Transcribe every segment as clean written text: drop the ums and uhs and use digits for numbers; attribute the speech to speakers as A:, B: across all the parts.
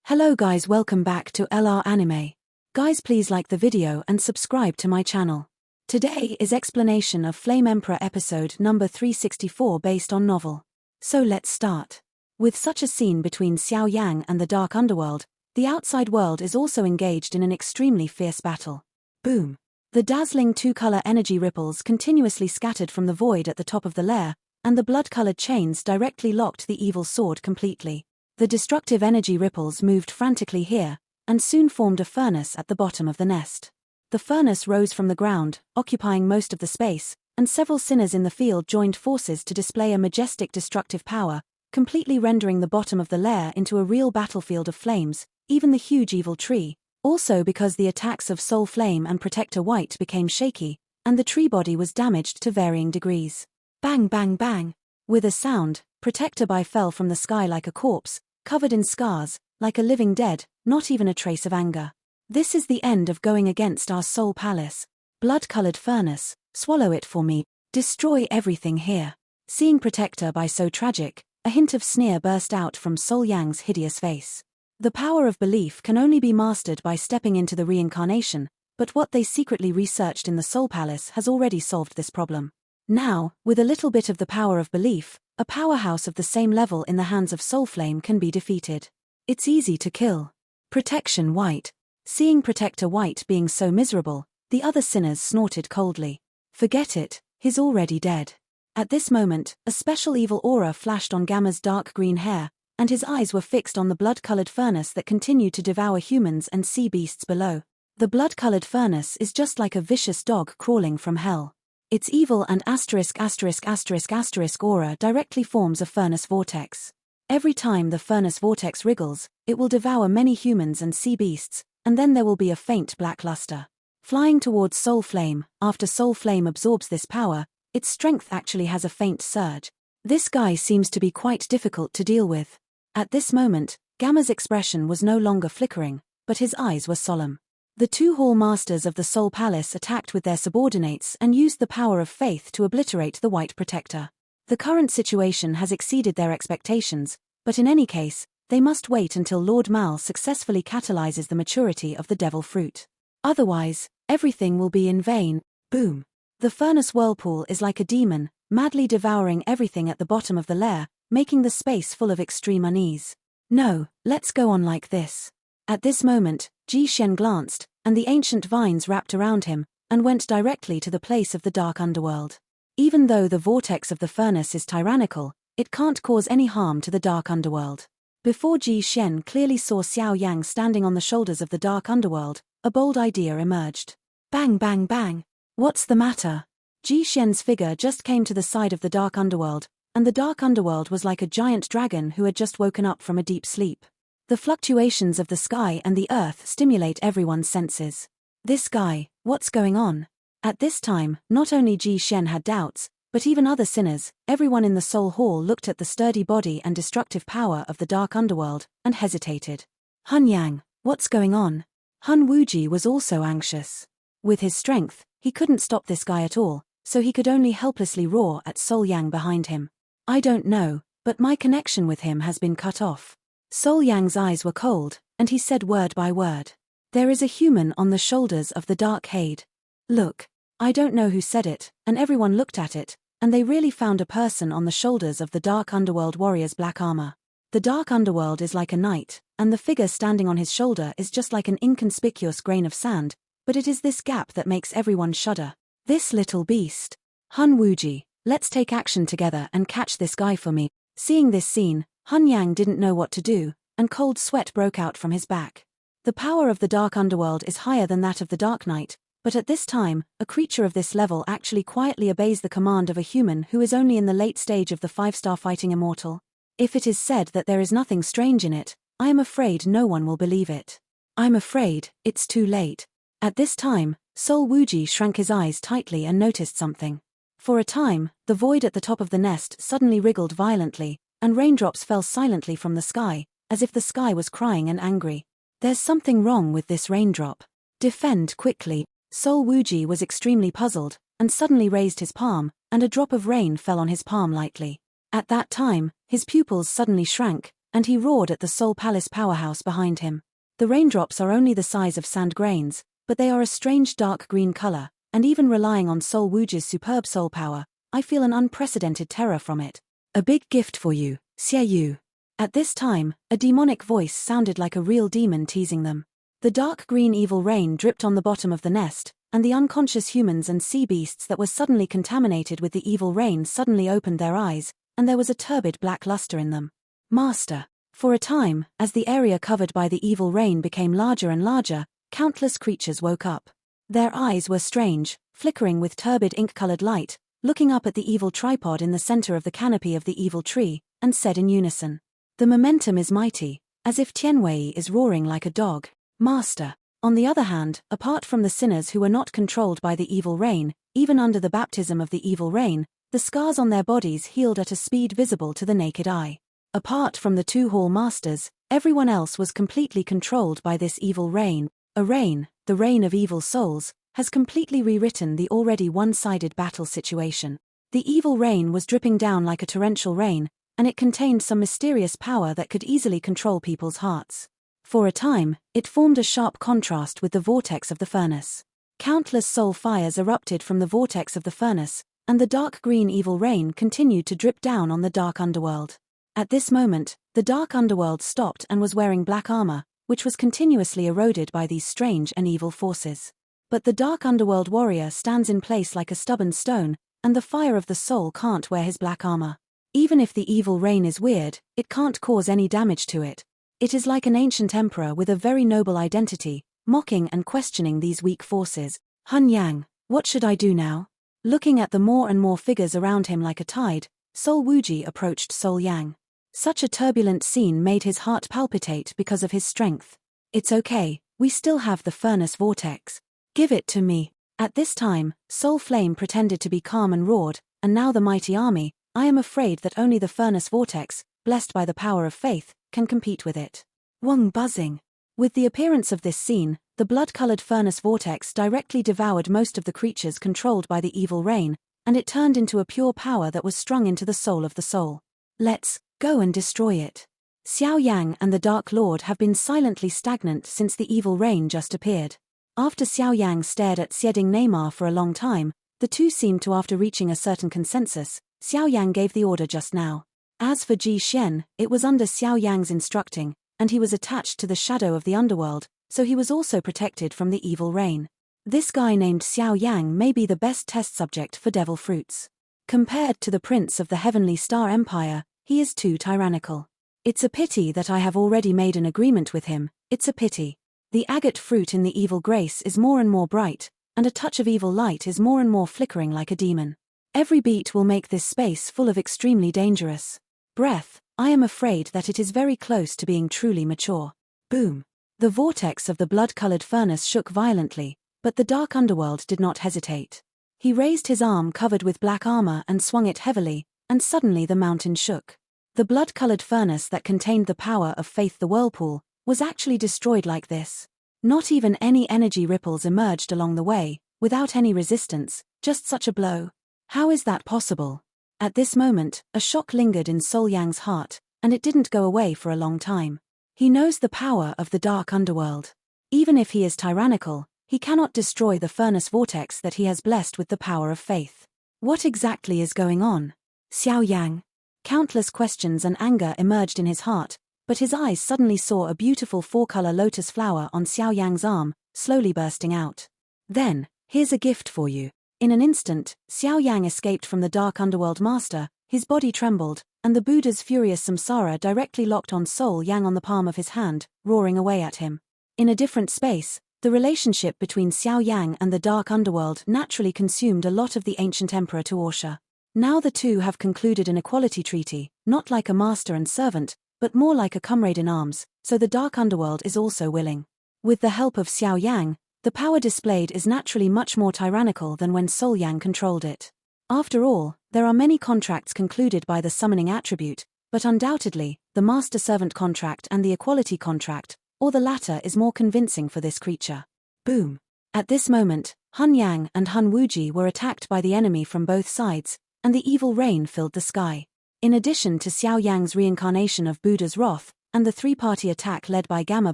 A: Hello guys, welcome back to LR Anime. Guys, please like the video and subscribe to my channel. Today is explanation of Flame Emperor episode number 364 based on novel. So let's start. With such a scene between Xiao Yan and the dark underworld, the outside world is also engaged in an extremely fierce battle. Boom. The dazzling two-color energy ripples continuously scattered from the void at the top of the lair, and the blood-colored chains directly locked the evil sword completely. The destructive energy ripples moved frantically here, and soon formed a furnace at the bottom of the nest. The furnace rose from the ground, occupying most of the space, and several sinners in the field joined forces to display a majestic destructive power, completely rendering the bottom of the lair into a real battlefield of flames, even the huge evil tree. Also because the attacks of Soul Flame and Protector White became shaky, and the tree body was damaged to varying degrees. Bang bang bang! With a sound, Protector By fell from the sky like a corpse, covered in scars, like a living dead, not even a trace of anger. This is the end of going against our soul palace. Blood-colored furnace, swallow it for me, destroy everything here. Seeing Protector By so tragic, a hint of sneer burst out from Soul Yang's hideous face. The power of belief can only be mastered by stepping into the reincarnation, but what they secretly researched in the Soul Palace has already solved this problem. Now, with a little bit of the power of belief, a powerhouse of the same level in the hands of Soul Flame can be defeated. It's easy to kill. Protection White. Seeing Protector White being so miserable, the other sinners snorted coldly. Forget it, he's already dead. At this moment, a special evil aura flashed on Gamma's dark green hair, and his eyes were fixed on the blood-colored furnace that continued to devour humans and sea beasts below. The blood-colored furnace is just like a vicious dog crawling from hell. Its evil and ***** aura directly forms a furnace vortex. Every time the furnace vortex wriggles, it will devour many humans and sea beasts, and then there will be a faint black luster. Flying towards Soul Flame, after Soul Flame absorbs this power, its strength actually has a faint surge. This guy seems to be quite difficult to deal with. At this moment, Gamma's expression was no longer flickering, but his eyes were solemn. The two hall masters of the Soul Palace attacked with their subordinates and used the power of faith to obliterate the White Protector. The current situation has exceeded their expectations, but in any case, they must wait until Lord Mal successfully catalyzes the maturity of the devil fruit. Otherwise, everything will be in vain. Boom! The furnace whirlpool is like a demon, madly devouring everything at the bottom of the lair, making the space full of extreme unease. No, let's go on like this. At this moment, Ji Shen glanced, and the ancient vines wrapped around him, and went directly to the place of the dark underworld. Even though the vortex of the furnace is tyrannical, it can't cause any harm to the dark underworld. Before Ji Shen clearly saw Xiao Yang standing on the shoulders of the dark underworld, a bold idea emerged. Bang bang bang! What's the matter? Ji Shen's figure just came to the side of the dark underworld, and the dark underworld was like a giant dragon who had just woken up from a deep sleep. The fluctuations of the sky and the earth stimulate everyone's senses. This guy, what's going on? At this time, not only Ji Shen had doubts, but even other sinners, everyone in the Soul Hall looked at the sturdy body and destructive power of the dark underworld, and hesitated. Hun Yang, what's going on? Hun Wuji was also anxious. With his strength, he couldn't stop this guy at all, so he could only helplessly roar at Soul Yang behind him. I don't know, but my connection with him has been cut off. Soul Yang's eyes were cold, and he said word by word. There is a human on the shoulders of the dark Hade. Look. I don't know who said it, and everyone looked at it, and they really found a person on the shoulders of the dark underworld warrior's black armor. The dark underworld is like a knight, and the figure standing on his shoulder is just like an inconspicuous grain of sand, but it is this gap that makes everyone shudder. This little beast. Hun Wuji, let's take action together and catch this guy for me. Seeing this scene, Hun Yang didn't know what to do, and cold sweat broke out from his back. The power of the dark underworld is higher than that of the Dark Knight, but at this time, a creature of this level actually quietly obeys the command of a human who is only in the late stage of the 5-star fighting immortal. If it is said that there is nothing strange in it, I am afraid no one will believe it. I'm afraid, it's too late. At this time, Soul Wuji shrank his eyes tightly and noticed something. For a time, the void at the top of the nest suddenly wriggled violently, and raindrops fell silently from the sky, as if the sky was crying and angry. There's something wrong with this raindrop. Defend quickly. Soul Wuji was extremely puzzled, and suddenly raised his palm, and a drop of rain fell on his palm lightly. At that time, his pupils suddenly shrank, and he roared at the Soul Palace powerhouse behind him. The raindrops are only the size of sand grains, but they are a strange dark green color, and even relying on Soul Wuji's superb soul power, I feel an unprecedented terror from it. A big gift for you, Xiao Yu. At this time, a demonic voice sounded like a real demon teasing them. The dark green evil rain dripped on the bottom of the nest, and the unconscious humans and sea beasts that were suddenly contaminated with the evil rain suddenly opened their eyes, and there was a turbid black luster in them. Master. For a time, as the area covered by the evil rain became larger and larger, countless creatures woke up. Their eyes were strange, flickering with turbid ink-colored light, looking up at the evil tripod in the center of the canopy of the evil tree, and said in unison, "The momentum is mighty, as if Tianwei is roaring like a dog, Master." On the other hand, apart from the sinners who were not controlled by the evil rain, even under the baptism of the evil rain, the scars on their bodies healed at a speed visible to the naked eye. Apart from the two hall masters, everyone else was completely controlled by this evil rain. A rain, the rain of evil souls, has completely rewritten the already one-sided battle situation. The evil rain was dripping down like a torrential rain, and it contained some mysterious power that could easily control people's hearts. For a time, it formed a sharp contrast with the vortex of the furnace. Countless soul fires erupted from the vortex of the furnace, and the dark green evil rain continued to drip down on the dark underworld. At this moment, the dark underworld stopped and was wearing black armor, which was continuously eroded by these strange and evil forces. But the dark underworld warrior stands in place like a stubborn stone, and the fire of the soul can't wear his black armor. Even if the evil rain is weird, it can't cause any damage to it. It is like an ancient emperor with a very noble identity, mocking and questioning these weak forces. "Hun Yang, what should I do now?" Looking at the more and more figures around him like a tide, Soul Wuji approached Soul Yang. Such a turbulent scene made his heart palpitate because of his strength. "It's okay, we still have the furnace vortex. Give it to me." At this time, Soul Flame pretended to be calm and roared, "And now the mighty army, I am afraid that only the furnace vortex, blessed by the power of faith, can compete with it." Wong buzzing. With the appearance of this scene, the blood-colored furnace vortex directly devoured most of the creatures controlled by the evil rain, and it turned into a pure power that was strung into the soul of the soul. "Let's go and destroy it." Xiao Yang and the Dark Lord have been silently stagnant since the evil rain just appeared. After Xiao Yang stared at Xieding Neymar for a long time, the two seemed to after reaching a certain consensus, Xiao Yang gave the order just now. As for Ji Xian, it was under Xiao Yang's instructing, and he was attached to the shadow of the underworld, so he was also protected from the evil rain. This guy named Xiao Yang may be the best test subject for devil fruits. Compared to the prince of the Heavenly Star Empire, he is too tyrannical. It's a pity that I have already made an agreement with him, it's a pity. The agate fruit in the evil grace is more and more bright, and a touch of evil light is more and more flickering like a demon. Every beat will make this space full of extremely dangerous breath. I am afraid that it is very close to being truly mature. Boom. The vortex of the blood-colored furnace shook violently, but the dark underworld did not hesitate. He raised his arm covered with black armor and swung it heavily, and suddenly the mountain shook. The blood-colored furnace that contained the power of Faith the Whirlpool was actually destroyed like this. Not even any energy ripples emerged along the way, without any resistance, just such a blow. How is that possible? At this moment, a shock lingered in Soul Yang's heart, and it didn't go away for a long time. He knows the power of the dark underworld. Even if he is tyrannical, he cannot destroy the furnace vortex that he has blessed with the power of faith. What exactly is going on? Xiao Yang. Countless questions and anger emerged in his heart, but his eyes suddenly saw a beautiful four-color lotus flower on Xiao Yang's arm, slowly bursting out. Then, "Here's a gift for you." In an instant, Xiao Yang escaped from the dark underworld master, his body trembled, and the Buddha's furious samsara directly locked on Soul Yang on the palm of his hand, roaring away at him. In a different space, the relationship between Xiao Yang and the dark underworld naturally consumed a lot of the ancient Emperor Tuorsha. Now the two have concluded an equality treaty, not like a master and servant, but more like a comrade in arms, so the dark underworld is also willing. With the help of Xiao Yang, the power displayed is naturally much more tyrannical than when Soul Yang controlled it. After all, there are many contracts concluded by the summoning attribute, but undoubtedly, the master-servant contract and the equality contract, or the latter is more convincing for this creature. Boom. At this moment, Hun Yang and Hun Wuji were attacked by the enemy from both sides, and the evil rain filled the sky. In addition to Xiao Yang's reincarnation of Buddha's wrath, and the three-party attack led by Gamma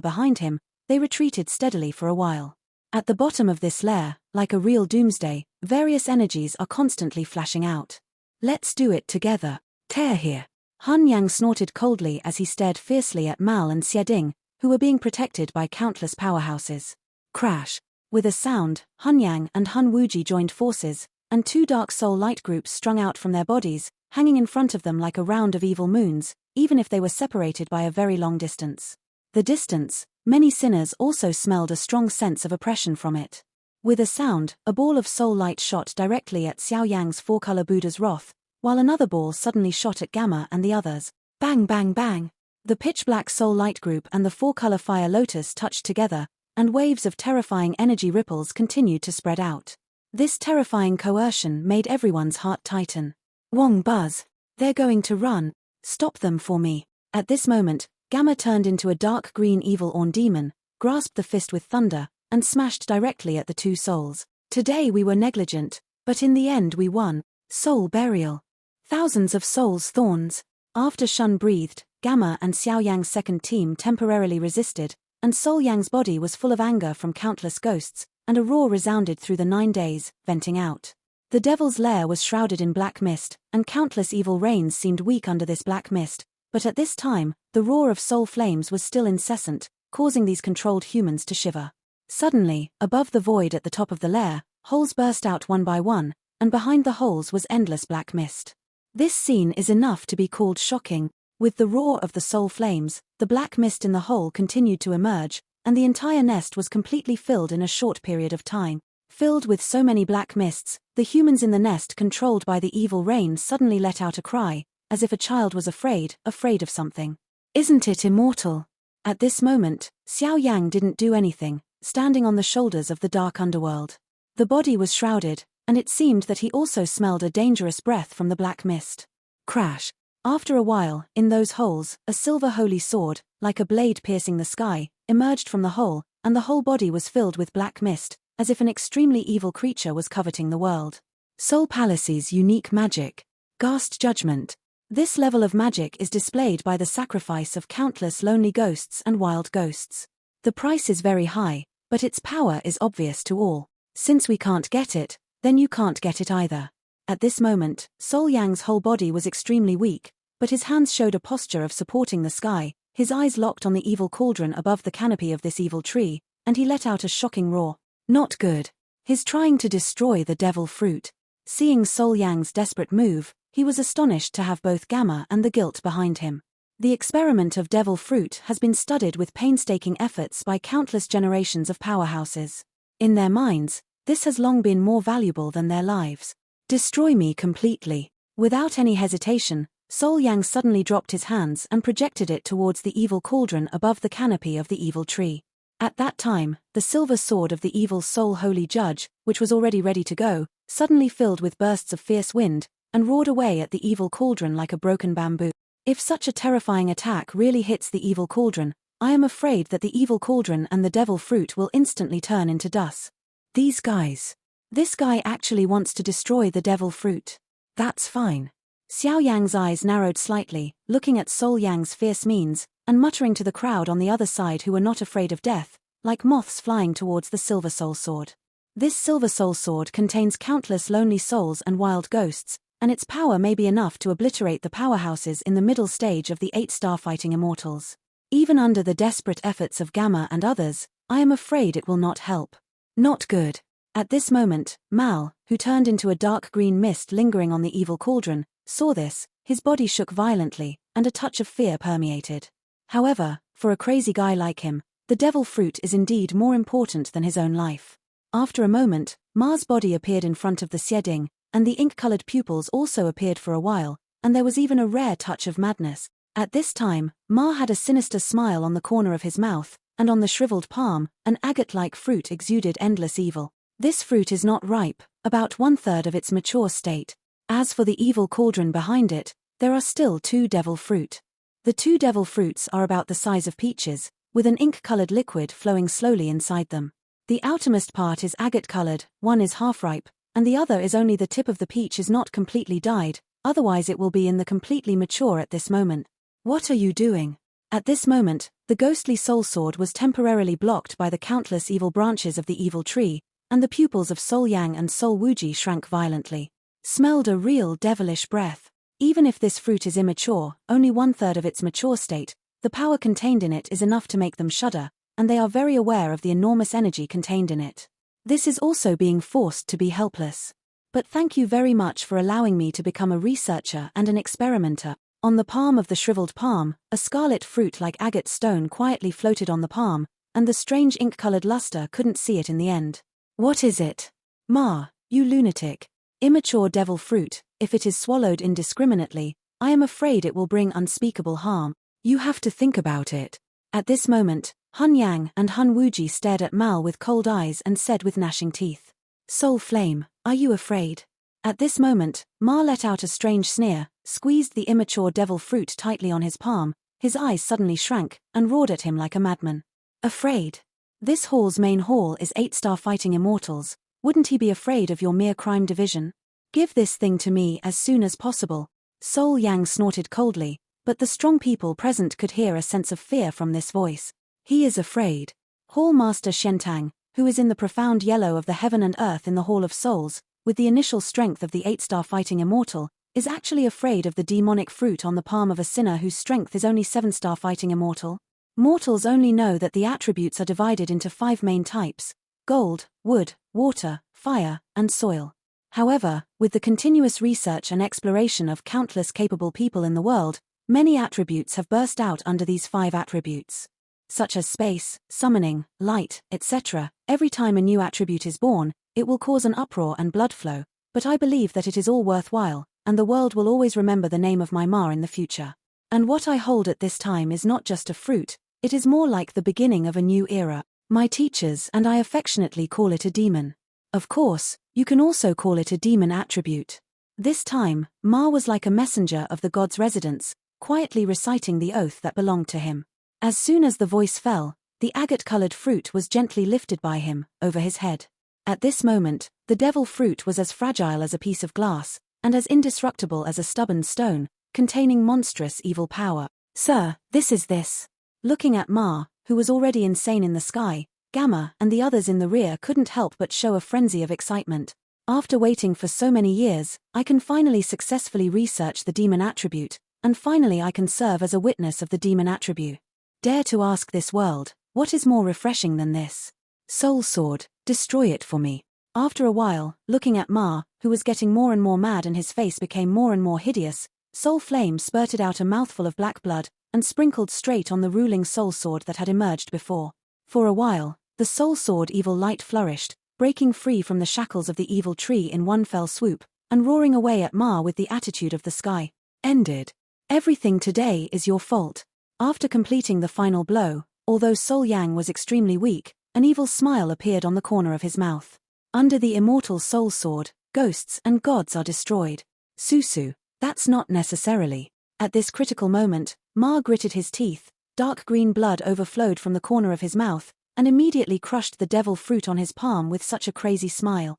A: behind him, they retreated steadily for a while. At the bottom of this lair, like a real doomsday, various energies are constantly flashing out. Let's do it together. Tear here. Hun Yang snorted coldly as he stared fiercely at Mal and Xieding, who were being protected by countless powerhouses. Crash. With a sound, Hun Yang and Hun Wuji joined forces, and two dark soul light groups strung out from their bodies, hanging in front of them like a round of evil moons, even if they were separated by a very long distance. The distance, many sinners also smelled a strong sense of oppression from it. With a sound, a ball of soul light shot directly at Xiao Yang's four-color Buddha's wrath, while another ball suddenly shot at Gamma and the others. Bang bang bang! The pitch-black soul light group and the four-color fire lotus touched together, and waves of terrifying energy ripples continued to spread out. This terrifying coercion made everyone's heart tighten. Wong buzz! They're going to run. Stop them for me. At this moment, Gamma turned into a dark green evil Orn demon, grasped the fist with thunder, and smashed directly at the two souls. Today we were negligent, but in the end we won. Soul burial. Thousands of souls thorns. After Shun breathed, Gamma and Xiao Yang's second team temporarily resisted, and Soul Yang's body was full of anger from countless ghosts, and a roar resounded through the 9 days, venting out. The devil's lair was shrouded in black mist, and countless evil rains seemed weak under this black mist, but at this time, the roar of soul flames was still incessant, causing these controlled humans to shiver. Suddenly, above the void at the top of the lair, holes burst out one by one, and behind the holes was endless black mist. This scene is enough to be called shocking. With the roar of the soul flames, the black mist in the hole continued to emerge, and the entire nest was completely filled in a short period of time. Filled with so many black mists, the humans in the nest controlled by the evil rain suddenly let out a cry, as if a child was afraid of something. Isn't it immortal? At this moment, Xiao Yang didn't do anything, standing on the shoulders of the dark underworld. The body was shrouded, and it seemed that he also smelled a dangerous breath from the black mist. Crash. After a while, in those holes, a silver holy sword, like a blade piercing the sky, emerged from the hole, and the whole body was filled with black mist, as if an extremely evil creature was coveting the world. Soul Palace's unique magic. Ghast Judgment. This level of magic is displayed by the sacrifice of countless lonely ghosts and wild ghosts. The price is very high, but its power is obvious to all. Since we can't get it, then you can't get it either. At this moment, Soul Yang's whole body was extremely weak, but his hands showed a posture of supporting the sky, his eyes locked on the evil cauldron above the canopy of this evil tree, and he let out a shocking roar. Not good. He's trying to destroy the devil fruit. Seeing Soul Yang's desperate move, he was astonished to have both Gamma and the guilt behind him. The experiment of devil fruit has been studied with painstaking efforts by countless generations of powerhouses. In their minds, this has long been more valuable than their lives. Destroy me completely. Without any hesitation, Soul Yang suddenly dropped his hands and projected it towards the evil cauldron above the canopy of the evil tree. At that time, the silver sword of the evil soul holy judge, which was already ready to go, suddenly filled with bursts of fierce wind, and roared away at the evil cauldron like a broken bamboo. If such a terrifying attack really hits the evil cauldron, I am afraid that the evil cauldron and the devil fruit will instantly turn into dust. These guys. This guy actually wants to destroy the devil fruit. That's fine. Xiao Yang's eyes narrowed slightly, looking at Soul Yang's fierce means, and muttering to the crowd on the other side who were not afraid of death, like moths flying towards the silver soul sword. This silver soul sword contains countless lonely souls and wild ghosts, and its power may be enough to obliterate the powerhouses in the middle stage of the 8 starfighting immortals. Even under the desperate efforts of Gamma and others, I am afraid it will not help. Not good. At this moment, Mal, who turned into a dark green mist lingering on the evil cauldron, saw this. His body shook violently, and a touch of fear permeated. However, for a crazy guy like him, the devil fruit is indeed more important than his own life. After a moment, Ma's body appeared in front of the Xieding, and the ink-colored pupils also appeared for a while, and there was even a rare touch of madness. At this time, Ma had a sinister smile on the corner of his mouth, and on the shriveled palm, an agate-like fruit exuded endless evil. This fruit is not ripe, about 1/3 of its mature state. As for the evil cauldron behind it, there are still 2 devil fruit. The 2 devil fruits are about the size of peaches, with an ink-colored liquid flowing slowly inside them. The outermost part is agate-colored, one is half-ripe, and the other is only the tip of the peach is not completely dyed, otherwise it will be in the completely mature at this moment. What are you doing? At this moment, the ghostly soul sword was temporarily blocked by the countless evil branches of the evil tree, and the pupils of Soul Yang and Soul Wuji shrank violently. Smelled a real devilish breath. Even if this fruit is immature, only 1/3 of its mature state, the power contained in it is enough to make them shudder, and they are very aware of the enormous energy contained in it. This is also being forced to be helpless. But thank you very much for allowing me to become a researcher and an experimenter. On the palm of the shriveled palm, a scarlet fruit like agate stone quietly floated on the palm, and the strange ink-colored luster couldn't see it in the end. What is it? Ma, you lunatic. Immature devil fruit, if it is swallowed indiscriminately, I am afraid it will bring unspeakable harm. You have to think about it. At this moment, Hun Yang and Hun Wuji stared at Mal with cold eyes and said with gnashing teeth, Soul Flame, are you afraid? At this moment, Ma let out a strange sneer, squeezed the immature devil fruit tightly on his palm, his eyes suddenly shrank, and roared at him like a madman. Afraid? This hall's main hall is 8-star fighting immortals. Wouldn't he be afraid of your mere crime division? Give this thing to me as soon as possible. Soul Yang snorted coldly, but the strong people present could hear a sense of fear from this voice. He is afraid. Hall Master Shentang, who is in the profound yellow of the heaven and earth in the Hall of Souls, with the initial strength of the 8-star fighting immortal, is actually afraid of the demonic fruit on the palm of a sinner whose strength is only 7-star fighting immortal. Mortals only know that the attributes are divided into 5 main types: gold, wood, water, fire, and soil. However, with the continuous research and exploration of countless capable people in the world, many attributes have burst out under these 5 attributes. Such as space, summoning, light, etc. Every time a new attribute is born, it will cause an uproar and blood flow, but I believe that it is all worthwhile, and the world will always remember the name of my Ma in the future. And what I hold at this time is not just a fruit, it is more like the beginning of a new era. My teachers and I affectionately call it a demon. Of course, you can also call it a demon attribute. This time, Ma was like a messenger of the god's residence, quietly reciting the oath that belonged to him. As soon as the voice fell, the agate-colored fruit was gently lifted by him, over his head. At this moment, the devil fruit was as fragile as a piece of glass, and as indestructible as a stubborn stone, containing monstrous evil power. Sir, this is this. Looking at Ma, who was already insane in the sky, Gamma and the others in the rear couldn't help but show a frenzy of excitement. After waiting for so many years, I can finally successfully research the demon attribute, and finally I can serve as a witness of the demon attribute. Dare to ask this world, what is more refreshing than this? Soul Sword, destroy it for me. After a while, looking at Ma, who was getting more and more mad and his face became more and more hideous, Soul Flame spurted out a mouthful of black blood, and sprinkled straight on the ruling Soul Sword that had emerged before. For a while, the Soul Sword evil light flourished, breaking free from the shackles of the evil tree in one fell swoop, and roaring away at Ma with the attitude of the sky. Ended. Everything today is your fault. After completing the final blow, although Soul Yang was extremely weak, an evil smile appeared on the corner of his mouth. Under the immortal Soul Sword, ghosts and gods are destroyed. Susu, that's not necessarily. At this critical moment, Ma gritted his teeth, dark green blood overflowed from the corner of his mouth, and immediately crushed the devil fruit on his palm with such a crazy smile.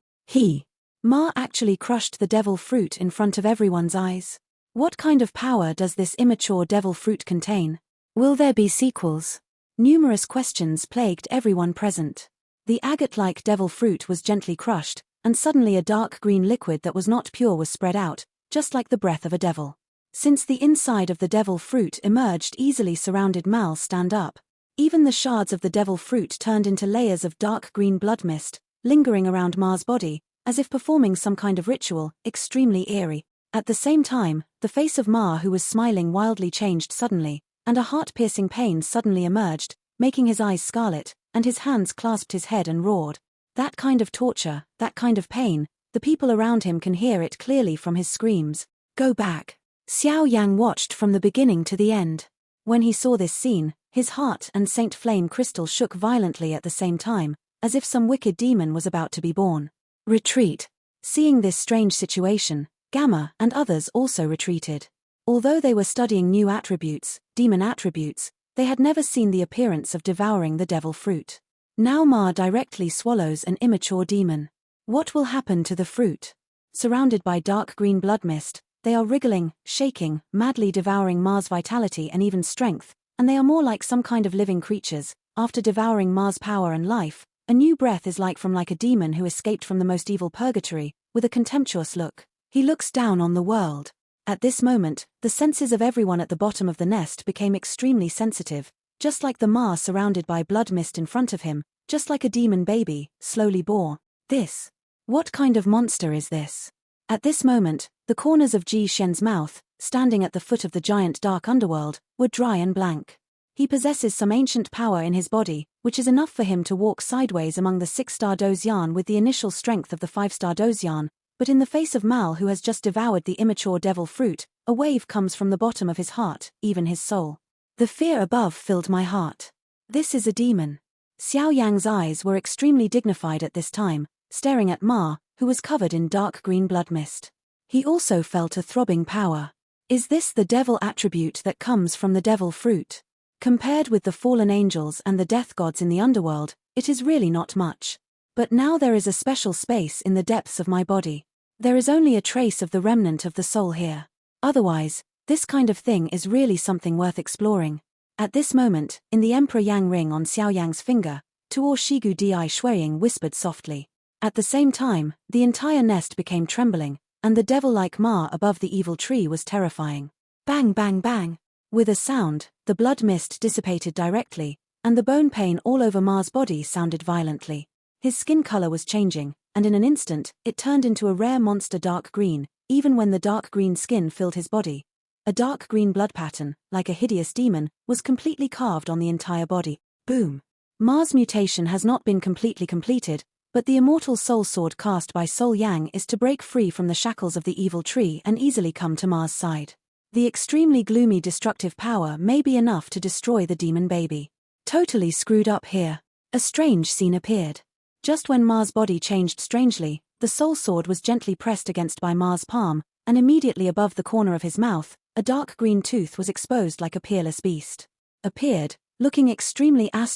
A: Ma actually crushed the devil fruit in front of everyone's eyes. What kind of power does this immature devil fruit contain? Will there be sequels? Numerous questions plagued everyone present. The agate-like devil fruit was gently crushed, and suddenly a dark green liquid that was not pure was spread out, just like the breath of a devil. Since the inside of the devil fruit emerged easily surrounded Mal stand up. Even the shards of the devil fruit turned into layers of dark green blood mist, lingering around Ma's body, as if performing some kind of ritual, extremely eerie. At the same time, the face of Ma, who was smiling wildly, changed suddenly, and a heart-piercing pain suddenly emerged, making his eyes scarlet, and his hands clasped his head and roared. That kind of torture, that kind of pain, the people around him can hear it clearly from his screams. Go back. Xiao Yang watched from the beginning to the end. When he saw this scene, his heart and Saint Flame crystal shook violently at the same time, as if some wicked demon was about to be born. Retreat. Seeing this strange situation, Gamma and others also retreated. Although they were studying new attributes, demon attributes, they had never seen the appearance of devouring the devil fruit. Now Ma directly swallows an immature demon. What will happen to the fruit? Surrounded by dark green blood mist, They are wriggling, shaking, madly devouring Ma's vitality and even strength, and they are more like some kind of living creatures. After devouring Ma's power and life, a new breath is like a demon who escaped from the most evil purgatory, with a contemptuous look. He looks down on the world. At this moment, the senses of everyone at the bottom of the nest became extremely sensitive, just like the Ma surrounded by blood mist in front of him, just like a demon baby, slowly bore. This. What kind of monster is this? At this moment, the corners of Ji Shen's mouth, standing at the foot of the giant dark underworld, were dry and blank. He possesses some ancient power in his body, which is enough for him to walk sideways among the 6-star Dozyan with the initial strength of the 5-star Dozyan, but in the face of Mal, who has just devoured the immature devil fruit, a wave comes from the bottom of his heart, even his soul. The fear above filled my heart. This is a demon. Xiao Yang's eyes were extremely dignified at this time, staring at Ma, who was covered in dark green blood mist. He also felt a throbbing power. Is this the devil attribute that comes from the devil fruit? Compared with the fallen angels and the death gods in the underworld, it is really not much. But now there is a special space in the depths of my body. There is only a trace of the remnant of the soul here. Otherwise, this kind of thing is really something worth exploring. At this moment, in the Emperor Yang ring on Xiao Yang's finger, Tuo Shigu Di Shuiying whispered softly. At the same time, the entire nest became trembling, and the devil-like Ma above the evil tree was terrifying. Bang bang bang! With a sound, the blood mist dissipated directly, and the bone pain all over Ma's body sounded violently. His skin color was changing, and in an instant, it turned into a rare monster dark green, even when the dark green skin filled his body. A dark green blood pattern, like a hideous demon, was completely carved on the entire body. Boom! Ma's mutation has not been completely completed, but the immortal soul sword cast by Soul Yang is to break free from the shackles of the evil tree and easily come to Ma's side. The extremely gloomy destructive power may be enough to destroy the demon baby. Totally screwed up here. A strange scene appeared. Just when Ma's body changed strangely, the soul sword was gently pressed against by Ma's palm, and immediately above the corner of his mouth, a dark green tooth was exposed like a peerless beast. Appeared, looking extremely and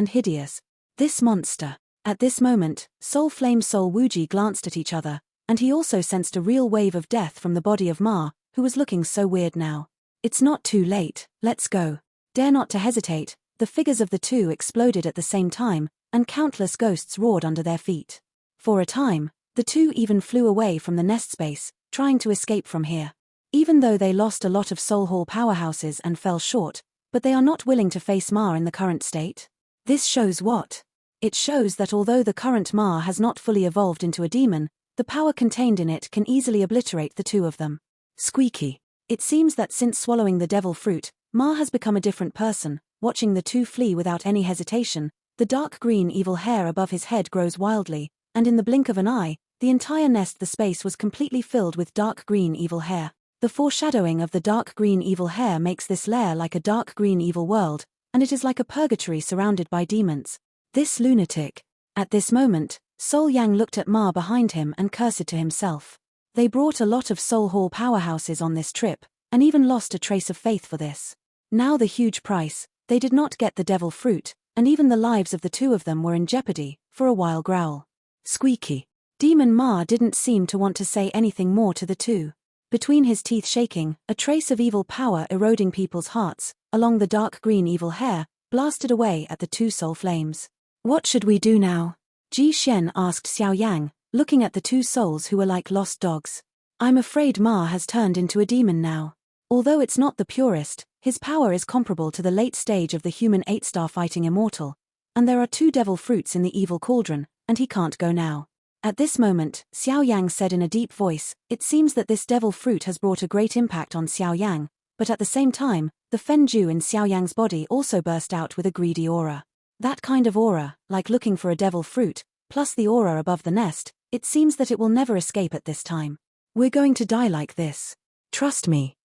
A: hideous. This monster. At this moment, Soul Flame Soul Wuji glanced at each other, and he also sensed a real wave of death from the body of Ma, who was looking so weird now. It's not too late, let's go. Dare not to hesitate. The figures of the two exploded at the same time, and countless ghosts roared under their feet. For a time, the two even flew away from the nest space, trying to escape from here. Even though they lost a lot of Soul Hall powerhouses and fell short, but they are not willing to face Ma in the current state. This shows what? It shows that although the current Ma has not fully evolved into a demon, the power contained in it can easily obliterate the two of them. Squeaky. It seems that since swallowing the devil fruit, Ma has become a different person. Watching the two flee without any hesitation, the dark green evil hair above his head grows wildly, and in the blink of an eye, the entire nest the space was completely filled with dark green evil hair. The foreshadowing of the dark green evil hair makes this lair like a dark green evil world, and it is like a purgatory surrounded by demons. This lunatic. At this moment, Soul Yang looked at Ma behind him and cursed to himself. They brought a lot of Soul Hall powerhouses on this trip, and even lost a trace of faith for this. Now the huge price. They did not get the devil fruit, and even the lives of the two of them were in jeopardy. For a while growl. Squeaky. Demon Ma didn't seem to want to say anything more to the two. Between his teeth shaking, a trace of evil power eroding people's hearts, along the dark green evil hair, blasted away at the two soul flames. What should we do now? Ji Shen asked Xiao Yang, looking at the two souls who were like lost dogs. I'm afraid Ma has turned into a demon now. Although it's not the purest, his power is comparable to the late stage of the human 8-star fighting immortal, and there are 2 devil fruits in the evil cauldron, and he can't go now. At this moment, Xiao Yang said in a deep voice, it seems that this devil fruit has brought a great impact on Xiao Yang, but at the same time, the Fenju in Xiao Yang's body also burst out with a greedy aura. That kind of aura, like looking for a devil fruit, plus the aura above the nest, it seems that it will never escape at this time. We're going to die like this. Trust me.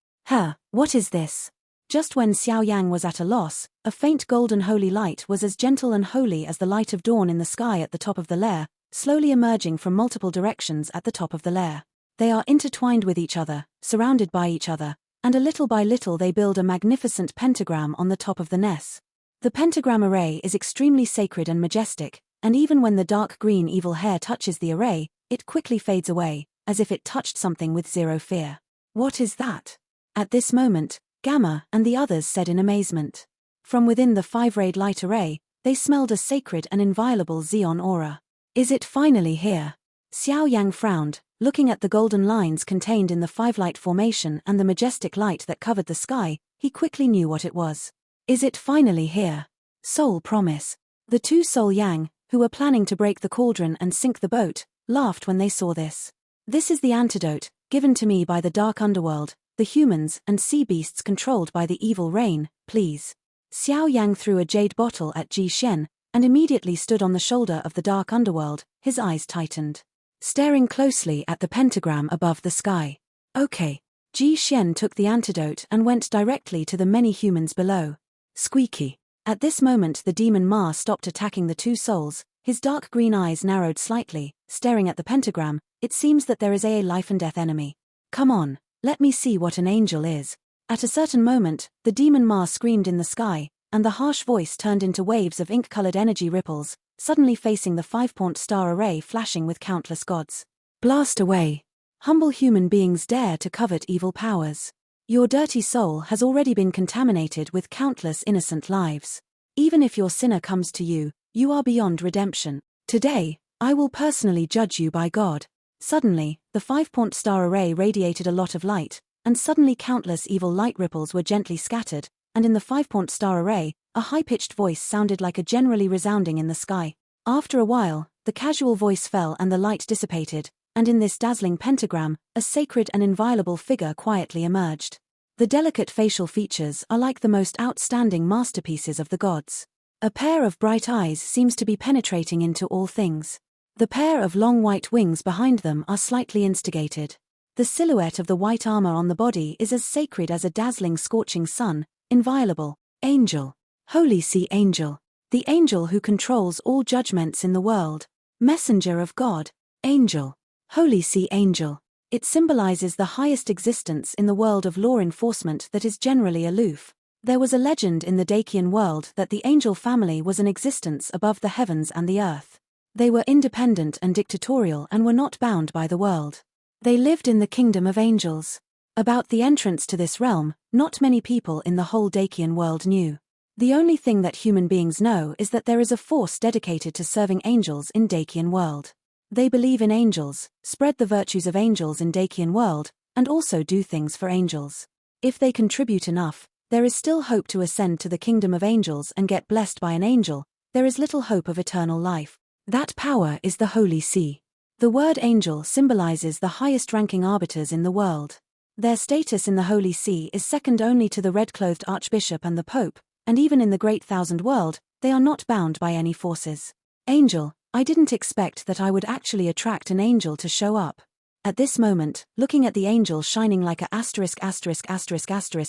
A: What is this? Just when Xiao Yang was at a loss, a faint golden holy light was as gentle and holy as the light of dawn in the sky at the top of the lair, slowly emerging from multiple directions at the top of the lair. They are intertwined with each other, surrounded by each other, and a little by little they build a magnificent pentagram on the top of the nest. The pentagram array is extremely sacred and majestic, and even when the dark green evil hair touches the array, it quickly fades away, as if it touched something with zero fear. What is that? At this moment, Gamma and the others said in amazement. From within the 5-rayed light array, they smelled a sacred and inviolable Xeon aura. Is it finally here? Xiao Yan frowned, looking at the golden lines contained in the 5-light formation and the majestic light that covered the sky. He quickly knew what it was. Is it finally here? Soul promise. The two Soul Yang, who were planning to break the cauldron and sink the boat, laughed when they saw this. This is the antidote, given to me by the dark underworld, the humans and sea beasts controlled by the evil rain, please. Xiao Yang threw a jade bottle at Ji Xian, and immediately stood on the shoulder of the dark underworld, his eyes tightened, staring closely at the pentagram above the sky. Okay. Ji Xian took the antidote and went directly to the many humans below. Squeaky. At this moment the demon Ma stopped attacking the two souls, his dark green eyes narrowed slightly, staring at the pentagram. It seems that there is a life and death enemy. Come on, let me see what an angel is. At a certain moment, the demon Ma screamed in the sky, and the harsh voice turned into waves of ink-colored energy ripples, suddenly facing the 5-point star array flashing with countless gods. Blast away. Humble human beings dare to covet evil powers. Your dirty soul has already been contaminated with countless innocent lives. Even if your sinner comes to you, you are beyond redemption. Today, I will personally judge you by God. Suddenly, the 5-point star array radiated a lot of light, and suddenly countless evil light ripples were gently scattered, and in the 5-point star array, a high-pitched voice sounded like a generally resounding in the sky. After a while, the casual voice fell and the light dissipated, and in this dazzling pentagram, a sacred and inviolable figure quietly emerged. The delicate facial features are like the most outstanding masterpieces of the gods. A pair of bright eyes seems to be penetrating into all things. The pair of long white wings behind them are slightly instigated. The silhouette of the white armor on the body is as sacred as a dazzling scorching sun, inviolable, angel, holy sea angel, the angel who controls all judgments in the world, messenger of God, angel, holy sea angel. It symbolizes the highest existence in the world of law enforcement that is generally aloof. There was a legend in the Dacian world that the angel family was an existence above the heavens and the earth. They were independent and dictatorial and were not bound by the world. They lived in the kingdom of angels. About the entrance to this realm, not many people in the whole Dacian world knew. The only thing that human beings know is that there is a force dedicated to serving angels in Dacian world. They believe in angels, spread the virtues of angels in Dacian world, and also do things for angels. If they contribute enough, there is still hope to ascend to the kingdom of angels and get blessed by an angel. There is little hope of eternal life. That power is the Holy See. The word angel symbolizes the highest-ranking arbiters in the world. Their status in the Holy See is second only to the red-clothed archbishop and the pope, and even in the great thousand world, they are not bound by any forces. Angel, I didn't expect that I would actually attract an angel to show up. At this moment, looking at the angel shining like a asterisk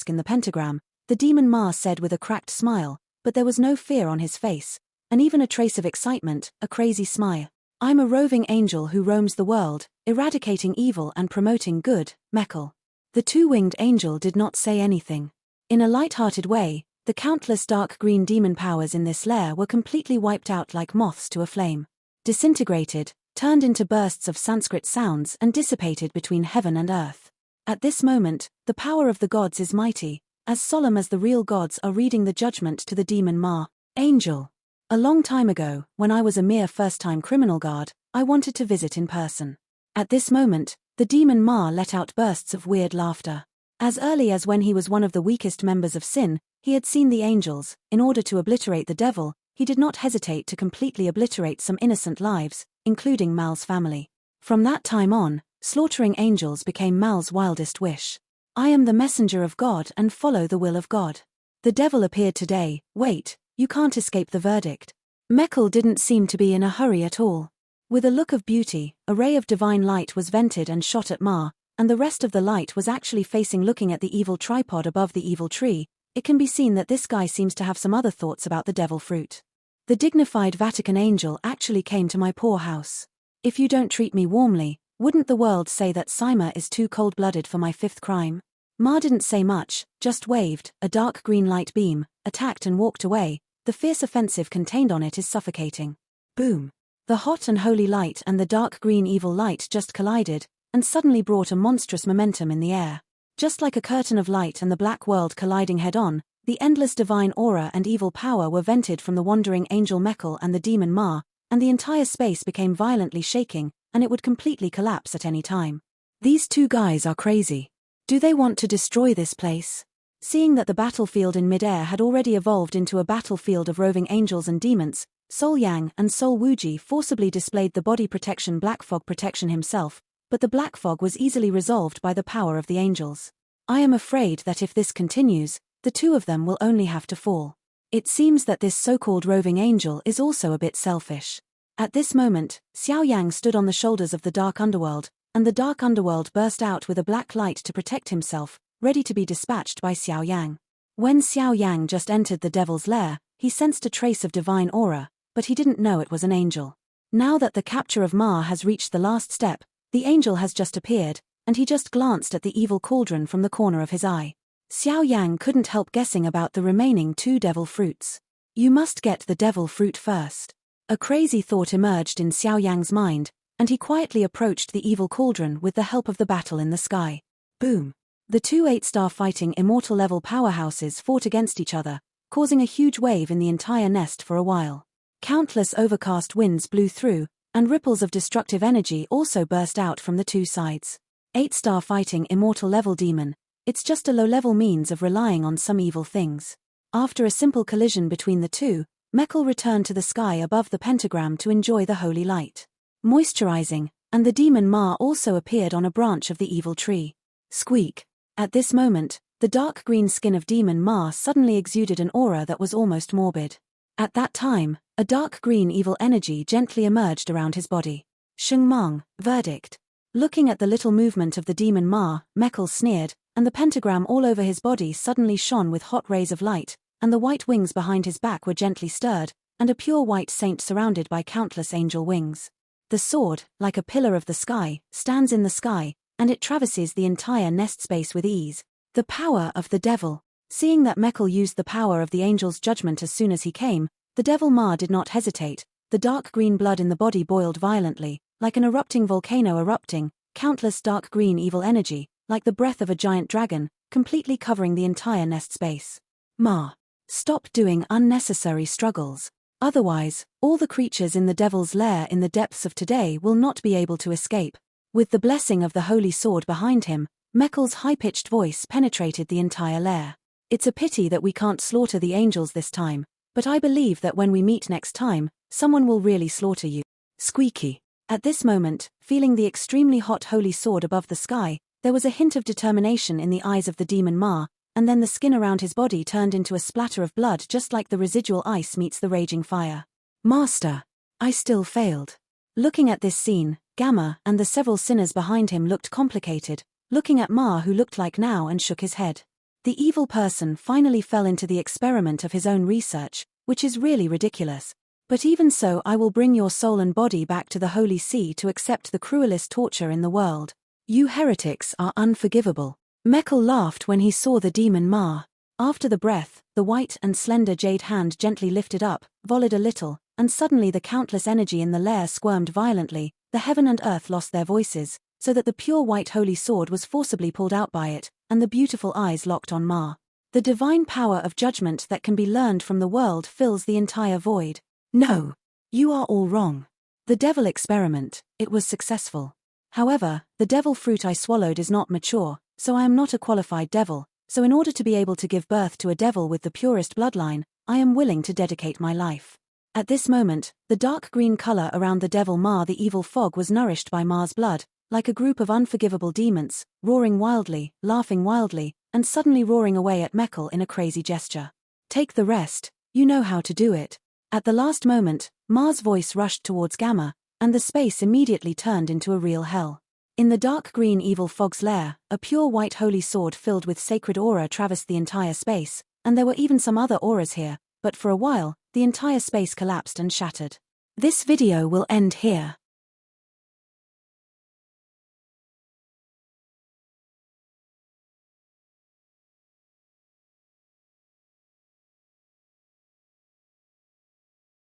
A: in the pentagram, the demon Ma said with a cracked smile, but there was no fear on his face, and even a trace of excitement, a crazy smile. I'm a roving angel who roams the world, eradicating evil and promoting good, Mekl. The two-winged angel did not say anything. In a light-hearted way, the countless dark green demon powers in this lair were completely wiped out like moths to a flame. Disintegrated, turned into bursts of Sanskrit sounds and dissipated between heaven and earth. At this moment, the power of the gods is mighty, as solemn as the real gods are reading the judgment to the demon Ma, angel. A long time ago, when I was a mere first-time criminal guard, I wanted to visit in person. At this moment, the demon Ma let out bursts of weird laughter. As early as when he was one of the weakest members of sin, he had seen the angels. In order to obliterate the devil, he did not hesitate to completely obliterate some innocent lives, including Mal's family. From that time on, slaughtering angels became Mal's wildest wish. I am the messenger of God and follow the will of God. The devil appeared today. Wait, you can't escape the verdict. Mekl didn't seem to be in a hurry at all. With a look of beauty, a ray of divine light was vented and shot at Ma, and the rest of the light was actually facing looking at the evil tripod above the evil tree. It can be seen that this guy seems to have some other thoughts about the devil fruit. The dignified Vatican angel actually came to my poor house. If you don't treat me warmly, wouldn't the world say that Sima is too cold-blooded for my fifth crime? Ma didn't say much, just waved, a dark green light beam, attacked and walked away. The fierce offensive contained on it is suffocating. Boom. The hot and holy light and the dark green evil light just collided, and suddenly brought a monstrous momentum in the air. Just like a curtain of light and the black world colliding head-on, the endless divine aura and evil power were vented from the wandering angel Mekl and the demon Ma, and the entire space became violently shaking, and it would completely collapse at any time. These two guys are crazy. Do they want to destroy this place? Seeing that the battlefield in midair had already evolved into a battlefield of roving angels and demons, Sol Yang and Sol Wuji forcibly displayed the body protection Black Fog protection himself, but the Black Fog was easily resolved by the power of the angels. I am afraid that if this continues, the two of them will only have to fall. It seems that this so-called roving angel is also a bit selfish. At this moment, Xiao Yang stood on the shoulders of the dark underworld, and the dark underworld burst out with a black light to protect himself, ready to be dispatched by Xiao Yang. When Xiao Yang just entered the devil's lair, he sensed a trace of divine aura, but he didn't know it was an angel. Now that the capture of Ma has reached the last step, the angel has just appeared, and he just glanced at the evil cauldron from the corner of his eye. Xiao Yang couldn't help guessing about the remaining two devil fruits. You must get the devil fruit first. A crazy thought emerged in Xiao Yang's mind, and he quietly approached the evil cauldron with the help of the battle in the sky. Boom! The two 8-star fighting immortal level powerhouses fought against each other, causing a huge wave in the entire nest for a while. Countless overcast winds blew through, and ripples of destructive energy also burst out from the two sides. 8-star fighting immortal level demon, it's just a low-level means of relying on some evil things. After a simple collision between the two, Mekl returned to the sky above the pentagram to enjoy the holy light. Moisturizing, and the demon Ma also appeared on a branch of the evil tree. Squeak. At this moment, the dark green skin of demon Ma suddenly exuded an aura that was almost morbid. At that time, a dark green evil energy gently emerged around his body. Shengmang, verdict. Looking at the little movement of the demon Ma, Mekl sneered, and the pentagram all over his body suddenly shone with hot rays of light, and the white wings behind his back were gently stirred, and a pure white saint surrounded by countless angel wings. The sword, like a pillar of the sky, stands in the sky, and it traverses the entire nest space with ease. The power of the devil. Seeing that Mekl used the power of the angel's judgment as soon as he came, the devil Ma did not hesitate. The dark green blood in the body boiled violently, like an erupting volcano erupting, countless dark green evil energy, like the breath of a giant dragon, completely covering the entire nest space. Ma, stop doing unnecessary struggles. Otherwise, all the creatures in the devil's lair in the depths of today will not be able to escape. With the blessing of the holy sword behind him, Mekl's high-pitched voice penetrated the entire lair. It's a pity that we can't slaughter the angels this time, but I believe that when we meet next time, someone will really slaughter you. Squeaky. At this moment, feeling the extremely hot holy sword above the sky, there was a hint of determination in the eyes of the demon Ma, and then the skin around his body turned into a splatter of blood just like the residual ice meets the raging fire. Master! I still failed. Looking at this scene, Gamma and the several sinners behind him looked complicated, looking at Ma who looked like now and shook his head. The evil person finally fell into the experiment of his own research, which is really ridiculous. But even so, I will bring your soul and body back to the Holy See to accept the cruelest torture in the world. You heretics are unforgivable. Mekl laughed when he saw the demon Ma. After the breath, the white and slender jade hand gently lifted up, volleyed a little, and suddenly the countless energy in the lair squirmed violently, the heaven and earth lost their voices, so that the pure white holy sword was forcibly pulled out by it, and the beautiful eyes locked on Ma. The divine power of judgment that can be learned from the world fills the entire void. No. You are all wrong. The devil experiment, it was successful. However, the devil fruit I swallowed is not mature, so I am not a qualified devil, so in order to be able to give birth to a devil with the purest bloodline, I am willing to dedicate my life. At this moment, the dark green color around the devil Ma, the evil fog, was nourished by Ma's blood, like a group of unforgivable demons, roaring wildly, laughing wildly, and suddenly roaring away at Mekl in a crazy gesture. Take the rest, you know how to do it. At the last moment, Ma's voice rushed towards Gamma, and the space immediately turned into a real hell. In the dark green evil fog's lair, a pure white holy sword filled with sacred aura traversed the entire space, and there were even some other auras here, but for a while, the entire space collapsed and shattered. This video will end here.